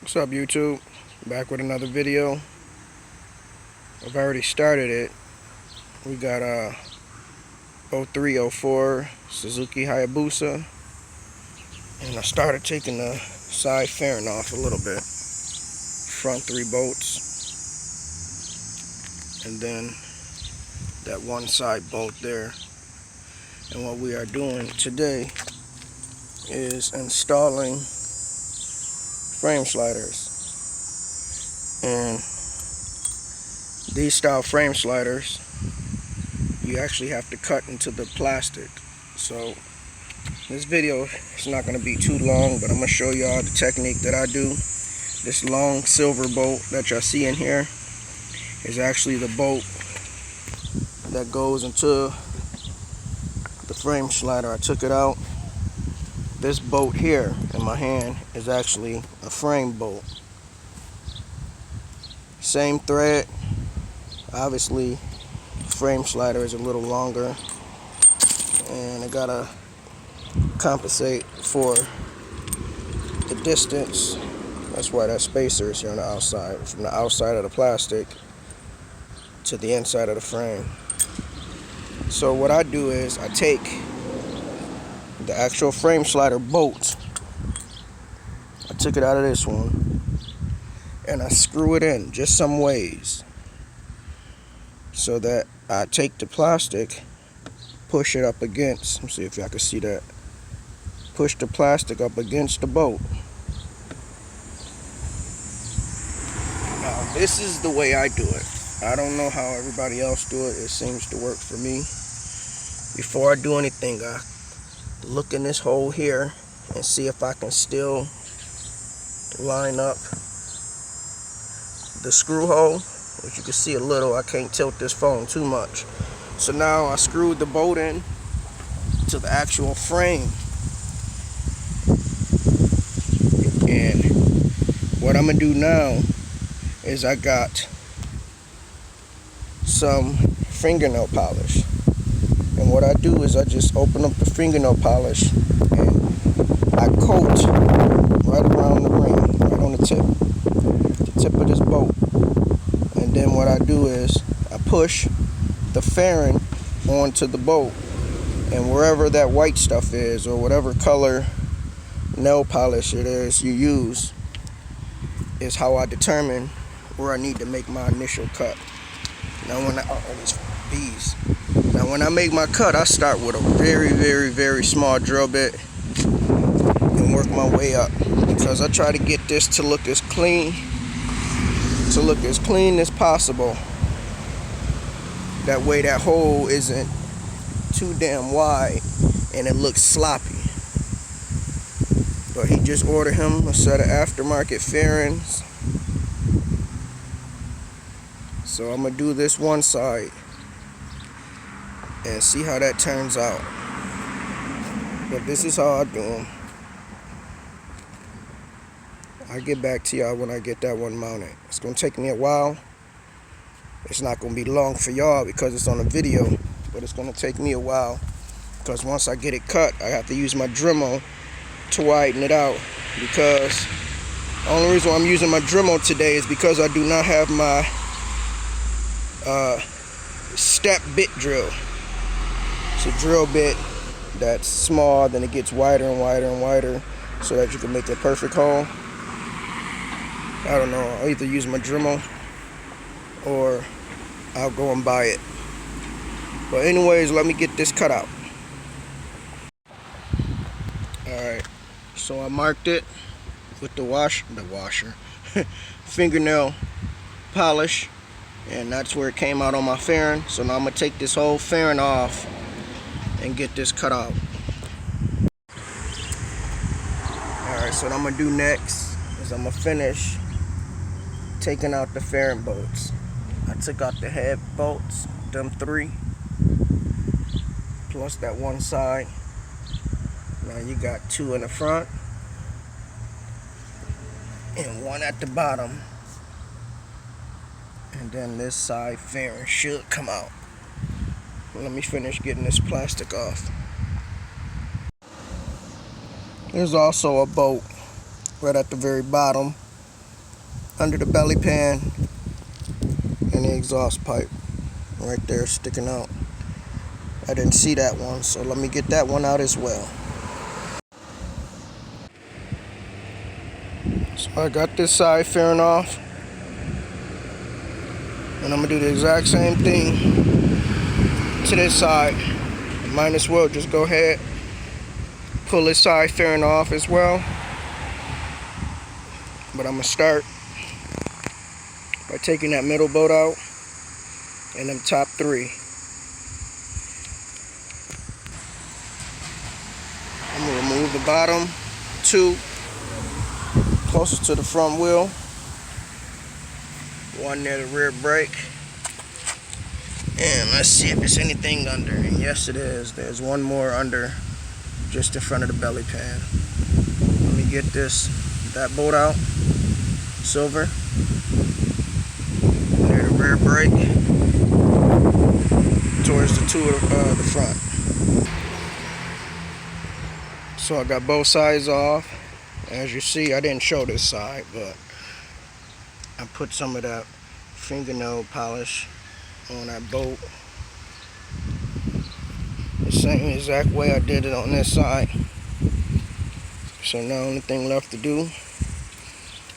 What's up, YouTube? Back with another video. I've already started it. We got a 0304 Suzuki Hayabusa, and I started taking the side fairing off a little bit. Front 3 bolts, and then that one side bolt there. And what we are doing today is installing frame sliders. And these style frame sliders, you actually have to cut into the plastic. So this video is not going to be too long, but I'm going to show y'all the technique that I do. This long silver bolt that y'all see in here is actually the bolt that goes into the frame slider. I took it out. This bolt here in my hand is actually a frame bolt. Same thread. Obviously, frame slider is a little longer, and I gotta compensate for the distance. That's why that spacer is here on the outside, from the outside of the plastic to the inside of the frame. So what I do is I take the actual frame slider bolt, I took it out of this one, and I screw it in just some ways, so that I take the plastic, push it up against, let me see if y'all can see that, push the plastic up against the bolt. Now this is the way I do it. I don't know how everybody else do it. It seems to work for me. Before I do anything, I look in this hole here and see if I can still line up the screw hole. As you can see a little, I can't tilt this phone too much. So now I screwed the bolt in to the actual frame. And what I'm gonna do now is I got some fingernail polish. And what I do is I just open up the fingernail polish and I coat right around the ring, right on the tip of this bolt. And then what I do is I push the fairing onto the bolt, and wherever that white stuff is, or whatever color nail polish it is you use, is how I determine where I need to make my initial cut. Now when when I make my cut, I start with a very small drill bit and work my way up, because I try to get this to look as clean as possible. That way that hole isn't too damn wide and it looks sloppy. But he just ordered him a set of aftermarket fairings. So I'm gonna do this one side and see how that turns out. But this is how I do them. I'll get back to y'all when I get that one mounted. It's gonna take me a while. It's not gonna be long for y'all because it's on a video, but it's gonna take me a while, because once I get it cut, I have to use my Dremel to widen it out. Because the only reason why I'm using my Dremel today is because I do not have my step bit drill. It's a drill bit that's small, then it gets wider and wider and wider, so that you can make a perfect hole. I don't know, I'll either use my Dremel or I'll go and buy it. But anyways, let me get this cut out. Alright, so I marked it with the washer fingernail polish, and that's where it came out on my fairing. So now I'm gonna take this whole fairing off and get this cut out. Alright, so what I'm gonna do next is I'm gonna finish taking out the fairing bolts. I took out the head bolts, them 3, plus that one side. Now you got 2 in the front and 1 at the bottom, and then this side fairing should come out. Let me finish getting this plastic off. There's also a bolt right at the very bottom under the belly pan and the exhaust pipe right there sticking out. I didn't see that one, so let me get that one out as well. So I got this side fairing off, and I'm gonna do the exact same thing to this side. Might as well just go ahead, pull this side fairing off as well. But I'm gonna start by taking that middle bolt out and them top three. I'm gonna remove the bottom two closest to the front wheel, one near the rear brake, and let's see if there's anything under. And yes, it is. There's one more under, just in front of the belly pan. Let me get that bolt out, silver, near the rear brake, towards the two of the front. So I got both sides off. As you see, I didn't show this side, but I put some of that fingernail polish on that bolt the same exact way I did it on this side. So now the only thing left to do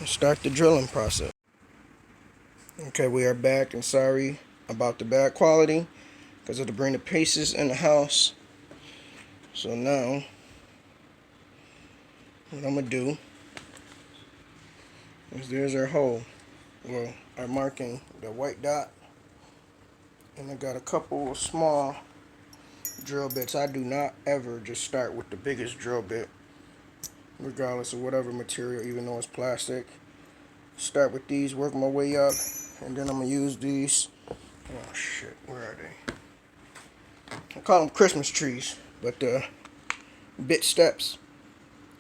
is start the drilling process. Okay, we are back, and sorry about the bad quality because I had to bring the pieces in the house. So now what I'm gonna do is there's our hole, well, our marking, the white dot, and I got a couple of small drill bits. I do not ever just start with the biggest drill bit, regardless of whatever material, even though it's plastic. Start with these, work my way up, and then I'm gonna use these. Oh shit, where are they? I call them Christmas trees, but bit steps,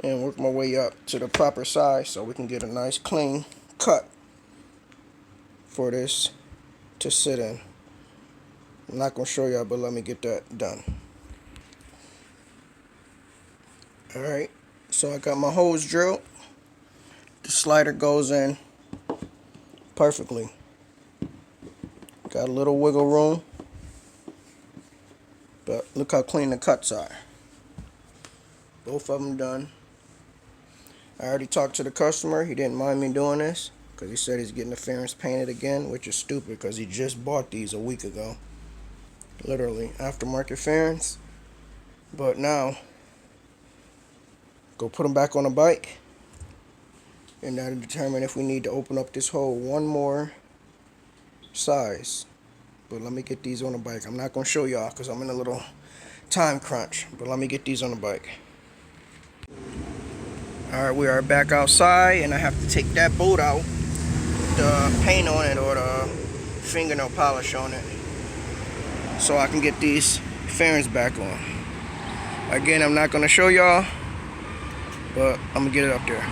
and work my way up to the proper size so we can get a nice clean cut for this to sit in. I'm not going to show y'all, but let me get that done. Alright, so I got my hose drilled. The slider goes in perfectly. Got a little wiggle room, but look how clean the cuts are. Both of them done. I already talked to the customer. He didn't mind me doing this because he said he's getting the fairings painted again, which is stupid because he just bought these a week ago. Literally aftermarket fairings. But now go put them back on the bike, and that'll determine if we need to open up this hole one more size. But let me get these on the bike. I'm not going to show y'all because I'm in a little time crunch, but let me get these on the bike. Alright, we are back outside, and I have to take that bolt out, the paint on it or the fingernail polish on it, so I can get these fairings back on. Again, I'm not going to show y'all, but I'm going to get it up there.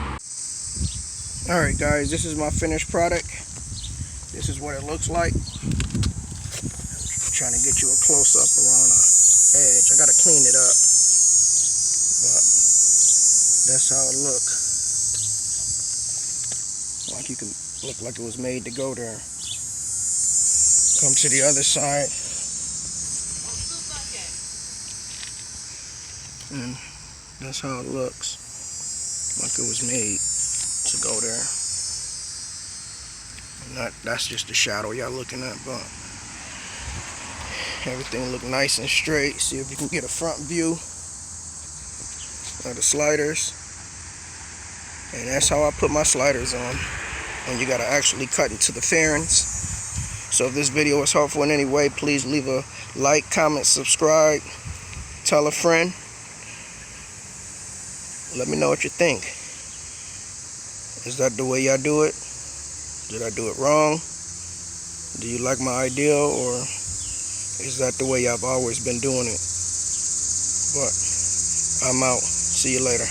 Alright guys, this is my finished product. This is what it looks like. I'm trying to get you a close-up around the edge. I got to clean it up, but that's how it look. Like you can look like it was made to go there. Come to the other side. And that's how it looks. Like it was made to go there. And that's just the shadow y'all looking at, but everything look nice and straight. See if you can get a front view of the sliders. And that's how I put my sliders on. And you gotta actually cut into the fairings. So if this video was helpful in any way, please leave a like, comment, subscribe, tell a friend. Let me know what you think. Is that the way y'all do it? Did I do it wrong? Do you like my idea, or is that the way y'all have always been doing it? But I'm out. See you later.